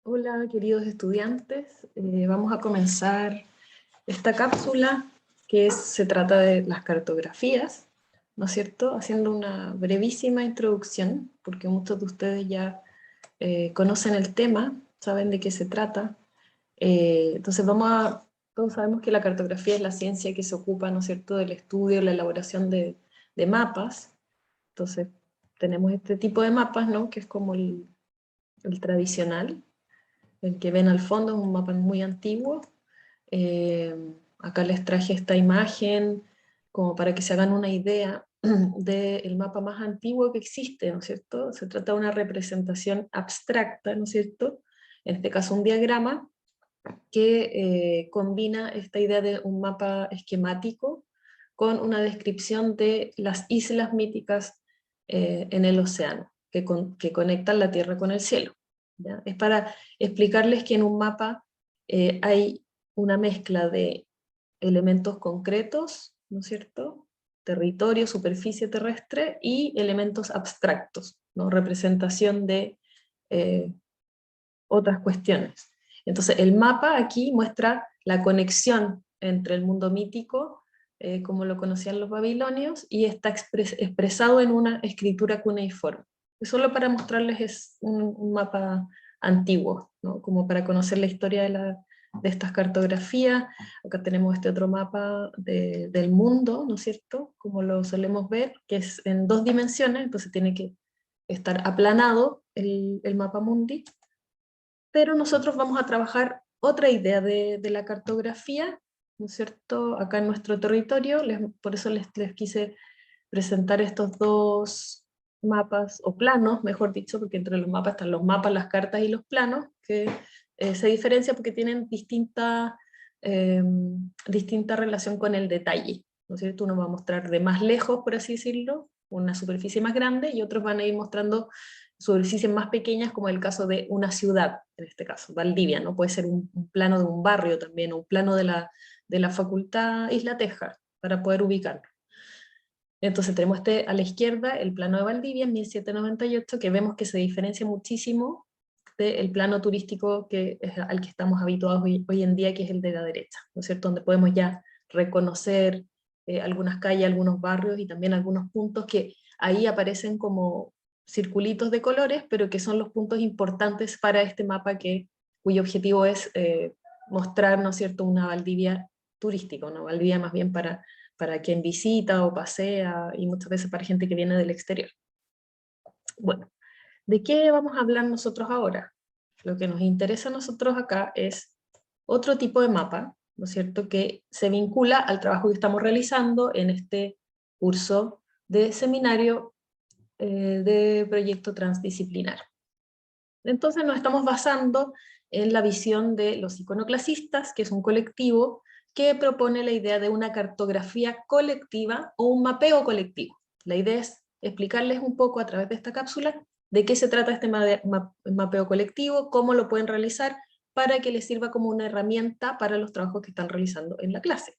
Hola, queridos estudiantes. Vamos a comenzar esta cápsula se trata de las cartografías, ¿no es cierto? Haciendo una brevísima introducción, porque muchos de ustedes ya conocen el tema, saben de qué se trata. Entonces todos sabemos que la cartografía es la ciencia que se ocupa, ¿no es cierto?, del estudio, la elaboración de mapas. Entonces tenemos este tipo de mapas, ¿no?, que es como el tradicional. El que ven al fondo es un mapa muy antiguo. Eh, Acá les traje esta imagen como para que se hagan una idea del mapa más antiguo que existe, ¿no es cierto? Se trata de una representación abstracta, ¿no es cierto? En este caso un diagrama que combina esta idea de un mapa esquemático con una descripción de las islas míticas en el océano, que conectan la Tierra con el cielo. ¿Ya? Es para explicarles que en un mapa hay una mezcla de elementos concretos, ¿no es cierto?, territorio, superficie terrestre, y elementos abstractos, ¿no?, representación de otras cuestiones. Entonces el mapa aquí muestra la conexión entre el mundo mítico, como lo conocían los babilonios, y está expresado en una escritura cuneiforme. Solo para mostrarles es un mapa antiguo, ¿no?, como para conocer la historia de estas cartografías. Acá tenemos este otro mapa del mundo, ¿no es cierto?, como lo solemos ver, que es en 2 dimensiones, entonces tiene que estar aplanado el mapa mundi. Pero nosotros vamos a trabajar otra idea de la cartografía, ¿no es cierto?, acá en nuestro territorio. Por eso les quise presentar estos dos mapas, o planos, mejor dicho, porque entre los mapas están los mapas, las cartas y los planos, que se diferencian porque tienen eh, distinta relación con el detalle, ¿no es cierto? Uno va a mostrar de más lejos, por así decirlo, una superficie más grande, y otros van a ir mostrando superficies más pequeñas, como el caso de una ciudad, en este caso, Valdivia, ¿no? Puede ser un plano de un barrio también, o un plano de la Facultad Isla Teja, para poder ubicarlo. Entonces tenemos a la izquierda el plano de Valdivia en 1798, que vemos que se diferencia muchísimo del plano turístico al que estamos habituados hoy en día, que es el de la derecha, ¿no es cierto?, donde podemos ya reconocer algunas calles, algunos barrios, y también algunos puntos que ahí aparecen como circulitos de colores, pero que son los puntos importantes para este mapa, cuyo objetivo es mostrar, ¿no es cierto?, una Valdivia turística, una Valdivia más bien para quien visita o pasea, y muchas veces para gente que viene del exterior. Bueno, ¿de qué vamos a hablar nosotros ahora? Lo que nos interesa a nosotros acá es otro tipo de mapa, ¿no es cierto?, que se vincula al trabajo que estamos realizando en este curso de seminario de proyecto transdisciplinar. Entonces nos estamos basando en la visión de los iconoclasistas, que es un colectivo que propone la idea de una cartografía colectiva o un mapeo colectivo. La idea es explicarles un poco a través de esta cápsula de qué se trata este mapeo colectivo, cómo lo pueden realizar, para que les sirva como una herramienta para los trabajos que están realizando en la clase.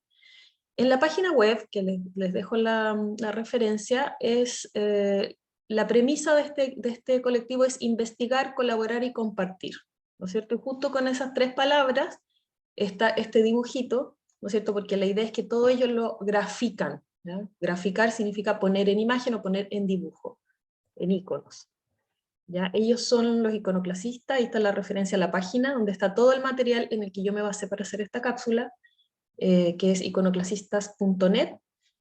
En la página web, que les dejo la referencia, la premisa de este colectivo es investigar, colaborar y compartir, ¿no es cierto? Y justo con esas 3 palabras está este dibujito, ¿no es cierto?, porque la idea es que todo ello lo grafican, ¿ya? Graficar significa poner en imagen o poner en dibujo, en iconos. ¿Ya? Ellos son los iconoclasistas. Ahí está la referencia a la página, donde está todo el material en el que yo me basé para hacer esta cápsula, que es iconoclasistas.net.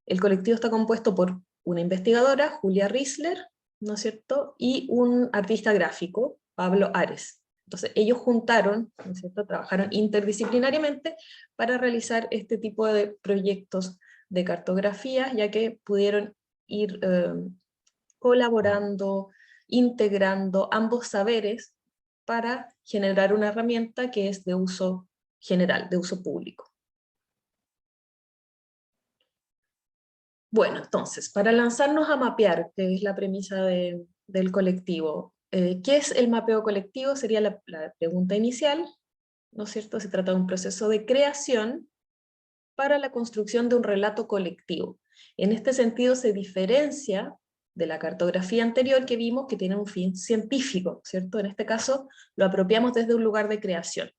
El colectivo está compuesto por una investigadora, Julia Riesler, ¿no es cierto?, y un artista gráfico, Pablo Ares. Entonces ellos juntaron, ¿no es cierto?, trabajaron interdisciplinariamente para realizar este tipo de proyectos de cartografía, ya que pudieron ir colaborando, integrando ambos saberes para generar una herramienta que es de uso general, de uso público. Bueno, entonces, para lanzarnos a mapear, que es la premisa del colectivo, ¿qué es el mapeo colectivo? Sería la pregunta inicial, ¿no es cierto? Se trata de un proceso de creación para la construcción de un relato colectivo. En este sentido se diferencia de la cartografía anterior que vimos que tiene un fin científico, ¿cierto? En este caso lo apropiamos desde un lugar de creación.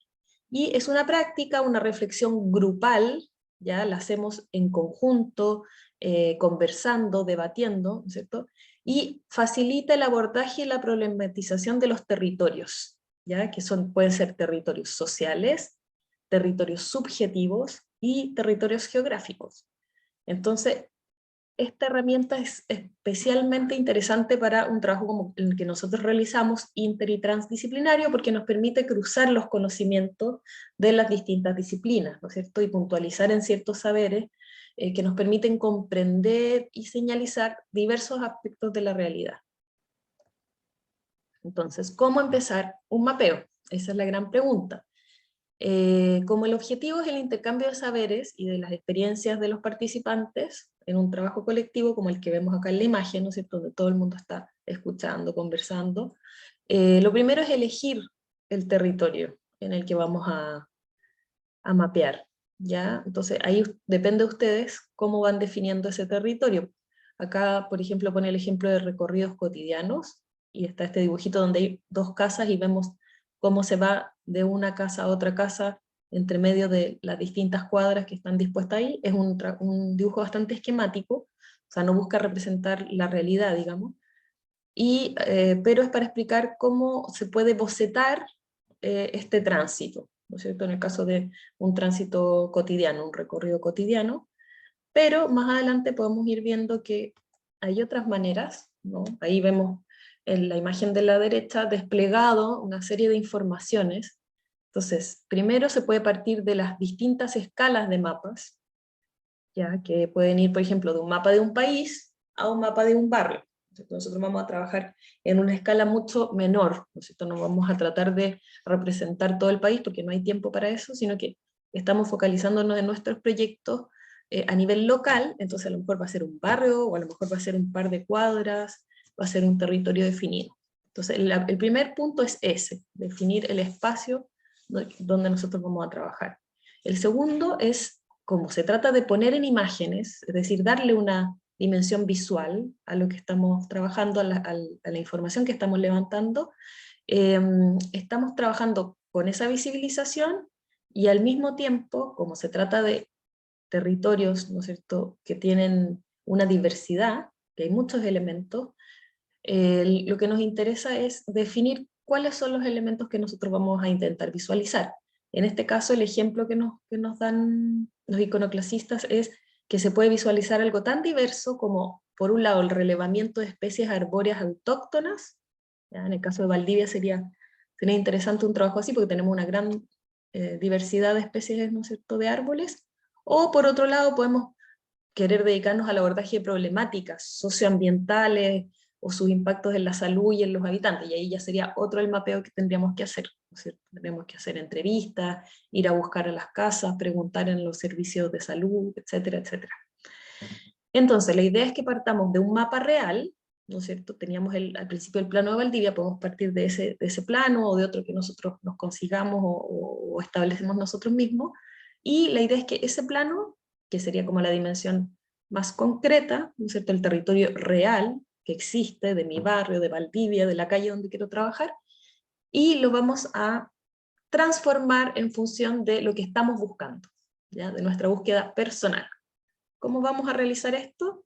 Y es una práctica, una reflexión grupal, ya la hacemos en conjunto, conversando, debatiendo, ¿cierto? Y facilita el abordaje y la problematización de los territorios, ¿ya? Que pueden ser territorios sociales, territorios subjetivos y territorios geográficos. Entonces, esta herramienta es especialmente interesante para un trabajo como el que nosotros realizamos, inter y transdisciplinario, porque nos permite cruzar los conocimientos de las distintas disciplinas, ¿no es cierto? Y puntualizar en ciertos saberes que nos permiten comprender y señalizar diversos aspectos de la realidad. Entonces, ¿cómo empezar un mapeo? Esa es la gran pregunta. Como el objetivo es el intercambio de saberes y de las experiencias de los participantes en un trabajo colectivo como el que vemos acá en la imagen, ¿no es cierto?, donde todo el mundo está escuchando, conversando, lo primero es elegir el territorio en el que vamos a mapear, ¿ya? Entonces ahí depende de ustedes cómo van definiendo ese territorio. Acá, por ejemplo, pone el ejemplo de recorridos cotidianos, y está este dibujito donde hay dos casas y vemos cómo se va de una casa a otra casa entre medio de las distintas cuadras que están dispuestas ahí. Es un dibujo bastante esquemático, o sea, no busca representar la realidad, digamos, pero es para explicar cómo se puede bocetar este tránsito, ¿no es cierto? En el caso de un tránsito cotidiano, un recorrido cotidiano, pero más adelante podemos ir viendo que hay otras maneras, ¿no? Ahí vemos en la imagen de la derecha desplegado una serie de informaciones. Entonces, primero se puede partir de las distintas escalas de mapas, ya que pueden ir, por ejemplo, de un mapa de un país a un mapa de un barrio. Nosotros vamos a trabajar en una escala mucho menor, ¿no es cierto? No vamos a tratar de representar todo el país porque no hay tiempo para eso, sino que estamos focalizándonos en nuestros proyectos a nivel local. Entonces a lo mejor va a ser un barrio, o a lo mejor va a ser un par de cuadras, va a ser un territorio definido. Entonces el primer punto es ese, definir el espacio donde nosotros vamos a trabajar. El segundo es, como se trata de poner en imágenes, es decir, darle una dimensión visual a lo que estamos trabajando, a la información que estamos levantando, estamos trabajando con esa visibilización, y al mismo tiempo, como se trata de territorios, ¿no es cierto?, que tienen una diversidad, que hay muchos elementos, lo que nos interesa es definir cuáles son los elementos que nosotros vamos a intentar visualizar. En este caso, el ejemplo que nos dan los iconoclasistas es que se puede visualizar algo tan diverso como, por un lado, el relevamiento de especies arbóreas autóctonas. ¿Ya? En el caso de Valdivia sería interesante un trabajo así, porque tenemos una gran diversidad de especies, ¿no es cierto?, de árboles. O por otro lado, podemos querer dedicarnos al abordaje de problemáticas socioambientales o sus impactos en la salud y en los habitantes, y ahí ya sería otro el mapeo que tendríamos que hacer, ¿no es cierto? Tendríamos que hacer entrevistas, ir a buscar a las casas, preguntar en los servicios de salud, etcétera, etcétera. Entonces, la idea es que partamos de un mapa real, ¿no es cierto? Teníamos al principio el plano de Valdivia, podemos partir de ese plano, o de otro que nosotros nos consigamos o establecemos nosotros mismos, y la idea es que ese plano, que sería como la dimensión más concreta, ¿no es cierto?, el territorio real que existe, de mi barrio, de Valdivia, de la calle donde quiero trabajar, y lo vamos a transformar en función de lo que estamos buscando, ¿ya?, de nuestra búsqueda personal. ¿Cómo vamos a realizar esto?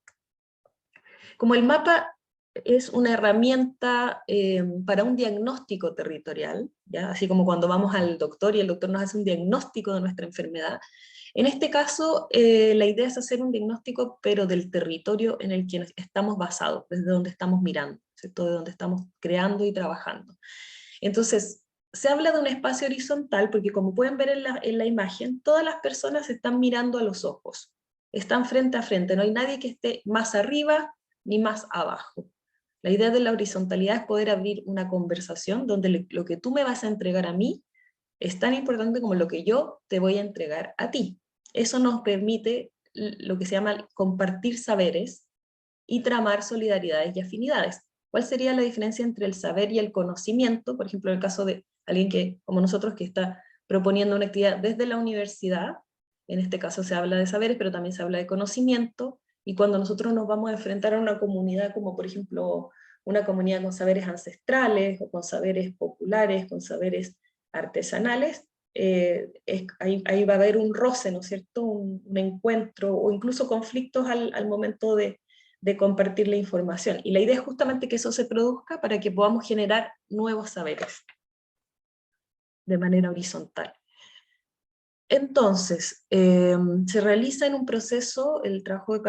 Como el mapa es una herramienta para un diagnóstico territorial, ¿ya? Así como cuando vamos al doctor y el doctor nos hace un diagnóstico de nuestra enfermedad, en este caso la idea es hacer un diagnóstico, pero del territorio en el que estamos basados, desde donde estamos mirando, ¿cierto?, de donde estamos creando y trabajando. Entonces, se habla de un espacio horizontal porque, como pueden ver en la imagen, todas las personas están mirando a los ojos, están frente a frente, no hay nadie que esté más arriba ni más abajo. La idea de la horizontalidad es poder abrir una conversación donde lo que tú me vas a entregar a mí es tan importante como lo que yo te voy a entregar a ti. Eso nos permite lo que se llama compartir saberes y tramar solidaridades y afinidades. ¿Cuál sería la diferencia entre el saber y el conocimiento? Por ejemplo, en el caso de alguien que, como nosotros, que está proponiendo una actividad desde la universidad, en este caso se habla de saberes, pero también se habla de conocimiento, y cuando nosotros nos vamos a enfrentar a una comunidad como por ejemplo una comunidad con saberes ancestrales, o con saberes populares, con saberes artesanales, ahí va a haber un roce, ¿no es cierto?, un encuentro, o incluso conflictos al momento de compartir la información. Y la idea es justamente que eso se produzca para que podamos generar nuevos saberes de manera horizontal. Entonces, se realiza en un proceso el trabajo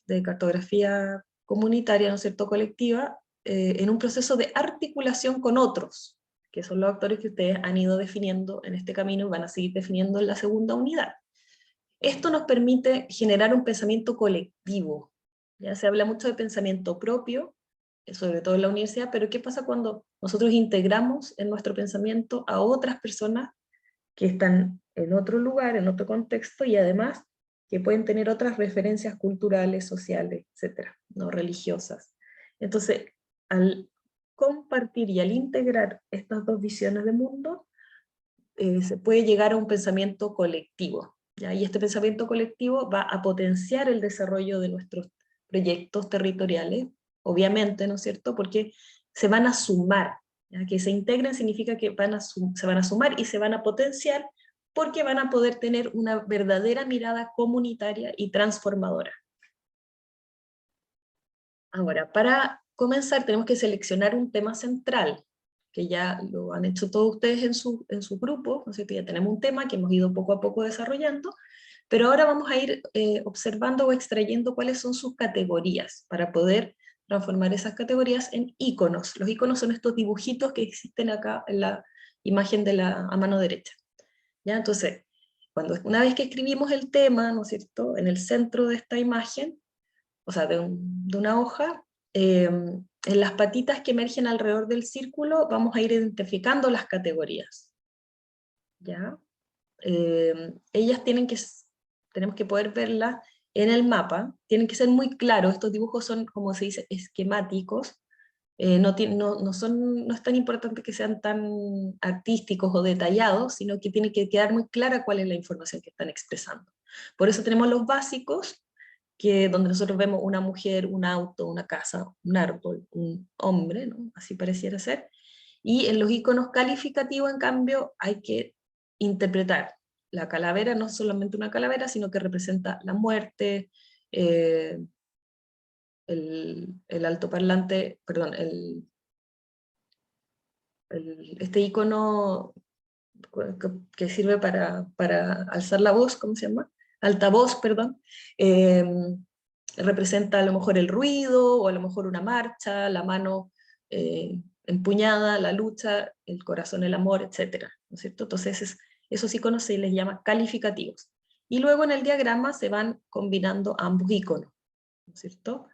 de cartografía comunitaria, ¿no es cierto?, colectiva, en un proceso de articulación con otros, que son los actores que ustedes han ido definiendo en este camino y van a seguir definiendo en la segunda unidad. Esto nos permite generar un pensamiento colectivo. Ya se habla mucho de pensamiento propio, sobre todo en la universidad, pero ¿qué pasa cuando nosotros integramos en nuestro pensamiento a otras personas que están en otro lugar, en otro contexto, y además que pueden tener otras referencias culturales, sociales, etcétera, no religiosas? Entonces, al compartir y al integrar estas dos visiones de mundo, se puede llegar a un pensamiento colectivo, ¿ya? Y este pensamiento colectivo va a potenciar el desarrollo de nuestros proyectos territoriales, obviamente, ¿no es cierto?, porque se van a sumar, ¿ya? Que se integren significa que se van a sumar y se van a potenciar, porque van a poder tener una verdadera mirada comunitaria y transformadora. Ahora, para comenzar tenemos que seleccionar un tema central, que ya lo han hecho todos ustedes en su grupo, ¿no es cierto? Ya tenemos un tema que hemos ido poco a poco desarrollando, pero ahora vamos a ir observando o extrayendo cuáles son sus categorías, para poder transformar esas categorías en iconos. Los iconos son estos dibujitos que existen acá en la imagen a mano derecha. ¿Ya? Entonces, una vez que escribimos el tema, ¿no es cierto?, en el centro de esta imagen, o sea, de una hoja, en las patitas que emergen alrededor del círculo vamos a ir identificando las categorías, ¿ya? Ellas tenemos que poder verlas en el mapa, tienen que ser muy claros, estos dibujos son, como se dice, esquemáticos, no es tan importante que sean tan artísticos o detallados, sino que tiene que quedar muy clara cuál es la información que están expresando. Por eso tenemos los básicos, donde nosotros vemos una mujer, un auto, una casa, un árbol, un hombre, ¿no? Así pareciera ser. Y en los iconos calificativos, en cambio, hay que interpretar. La calavera no es solamente una calavera, sino que representa la muerte, el altoparlante, perdón, este icono que sirve para alzar la voz, ¿cómo se llama? Altavoz, perdón, representa a lo mejor el ruido, o a lo mejor una marcha, la mano empuñada, la lucha, el corazón, el amor, etc. ¿No es cierto? Entonces esos iconos se les llama calificativos. Y luego en el diagrama se van combinando ambos iconos, ¿no es cierto?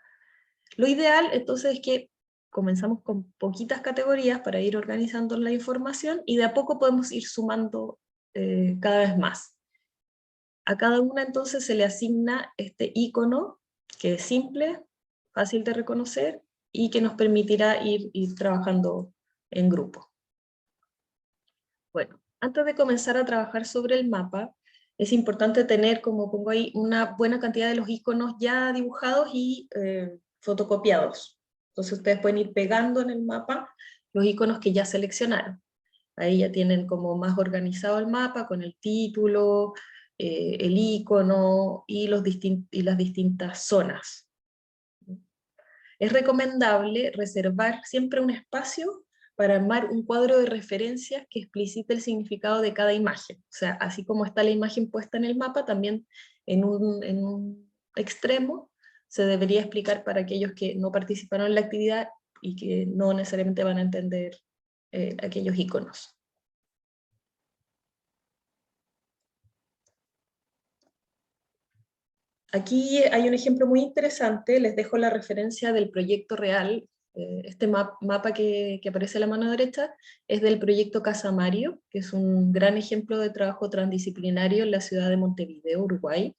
Lo ideal entonces es que comenzamos con poquitas categorías para ir organizando la información, y de a poco podemos ir sumando cada vez más. A cada una entonces se le asigna este icono, que es simple, fácil de reconocer, y que nos permitirá ir trabajando en grupo. Bueno, antes de comenzar a trabajar sobre el mapa, es importante tener, como pongo ahí, una buena cantidad de los iconos ya dibujados y fotocopiados. Entonces ustedes pueden ir pegando en el mapa los iconos que ya seleccionaron. Ahí ya tienen como más organizado el mapa con el título, el icono y las distintas zonas. Es recomendable reservar siempre un espacio para armar un cuadro de referencias que explicite el significado de cada imagen. O sea, así como está la imagen puesta en el mapa, también en un extremo se debería explicar para aquellos que no participaron en la actividad y que no necesariamente van a entender aquellos iconos. Aquí hay un ejemplo muy interesante, les dejo la referencia del proyecto real. Este mapa que aparece a la mano derecha es del proyecto Casa Mario, que es un gran ejemplo de trabajo transdisciplinario en la ciudad de Montevideo, Uruguay.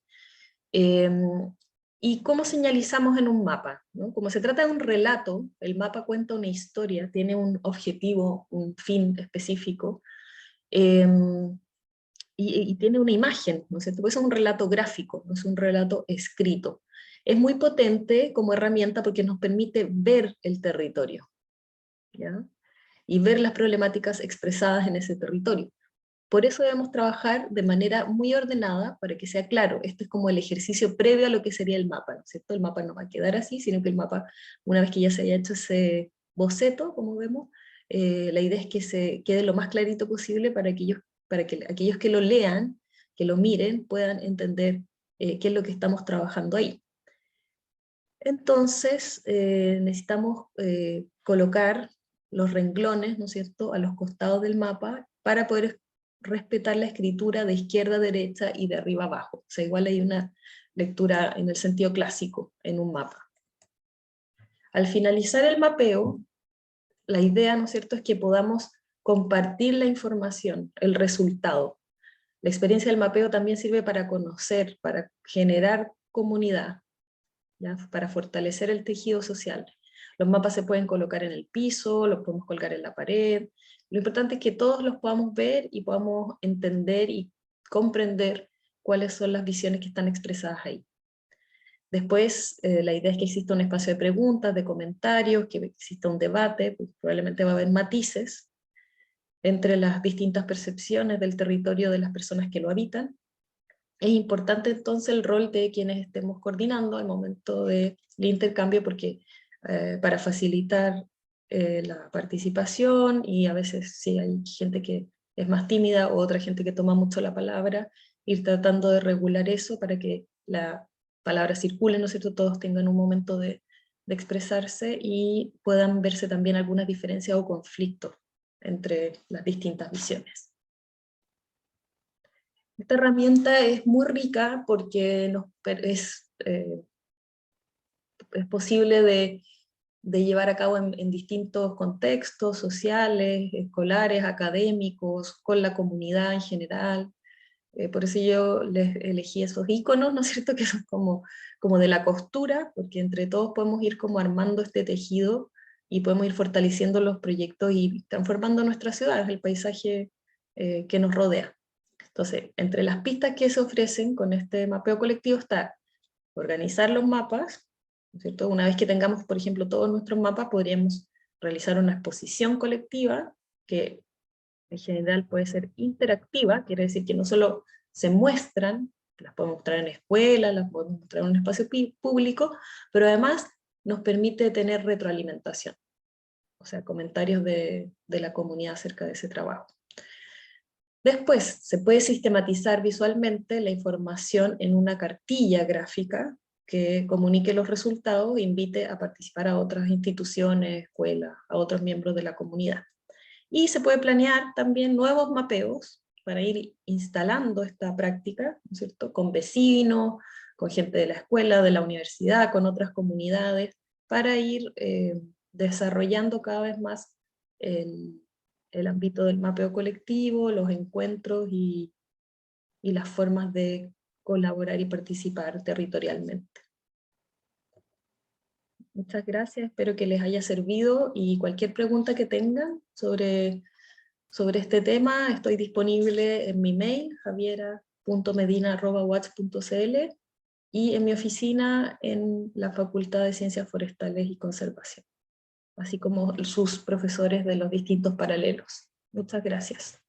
¿Y cómo señalizamos en un mapa? ¿No? Como se trata de un relato, el mapa cuenta una historia, tiene un objetivo, un fin específico, y tiene una imagen, ¿no es cierto? Pues es un relato gráfico, no es un relato escrito. Es muy potente como herramienta porque nos permite ver el territorio, ¿ya? Y ver las problemáticas expresadas en ese territorio. Por eso debemos trabajar de manera muy ordenada, para que sea claro, este es como el ejercicio previo a lo que sería el mapa, ¿no es cierto? El mapa no va a quedar así, sino que el mapa, una vez que ya se haya hecho ese boceto, como vemos, la idea es que se quede lo más clarito posible para que aquellos que lo lean, que lo miren, puedan entender qué es lo que estamos trabajando ahí. Entonces, necesitamos colocar los renglones, ¿no es cierto?, a los costados del mapa para poder respetar la escritura de izquierda a derecha y de arriba a abajo. O sea, igual hay una lectura en el sentido clásico en un mapa. Al finalizar el mapeo, la idea, ¿no es cierto?, es que podamos compartir la información, el resultado. La experiencia del mapeo también sirve para conocer, para generar comunidad, ¿ya? Para fortalecer el tejido social. Los mapas se pueden colocar en el piso, los podemos colgar en la pared. Lo importante es que todos los podamos ver y podamos entender y comprender cuáles son las visiones que están expresadas ahí. Después, la idea es que exista un espacio de preguntas, de comentarios, que exista un debate, pues probablemente va a haber matices entre las distintas percepciones del territorio de las personas que lo habitan. Es importante entonces el rol de quienes estemos coordinando al momento del intercambio, porque para facilitar la participación, y a veces si hay gente que es más tímida o otra gente que toma mucho la palabra, ir tratando de regular eso para que la palabra circule, ¿no es cierto?, todos tengan un momento de expresarse y puedan verse también algunas diferencias o conflictos entre las distintas visiones. Esta herramienta es muy rica porque es posible de llevar a cabo en distintos contextos sociales, escolares, académicos, con la comunidad en general. Por eso yo les elegí esos iconos, ¿no es cierto?, que son como de la costura, porque entre todos podemos ir como armando este tejido y podemos ir fortaleciendo los proyectos y transformando nuestra ciudad, el paisaje que nos rodea. Entonces, entre las pistas que se ofrecen con este mapeo colectivo está organizar los mapas, ¿no es cierto? Una vez que tengamos, por ejemplo, todos nuestros mapas, podríamos realizar una exposición colectiva, que en general puede ser interactiva, quiere decir que no solo se muestran, las podemos mostrar en escuelas, las podemos mostrar en un espacio público, pero además nos permite tener retroalimentación, o sea, comentarios de la comunidad acerca de ese trabajo. Después, se puede sistematizar visualmente la información en una cartilla gráfica que comunique los resultados e invite a participar a otras instituciones, escuelas, a otros miembros de la comunidad. Y se puede planear también nuevos mapeos para ir instalando esta práctica, ¿no es cierto?, con vecinos, con gente de la escuela, de la universidad, con otras comunidades, para ir desarrollando cada vez más el ámbito del mapeo colectivo, los encuentros y las formas de colaborar y participar territorialmente. Muchas gracias, espero que les haya servido, y cualquier pregunta que tengan sobre este tema, estoy disponible en mi mail, javiera.medina@watts.cl, y en mi oficina en la Facultad de Ciencias Forestales y Conservación, así como sus profesores de los distintos paralelos. Muchas gracias.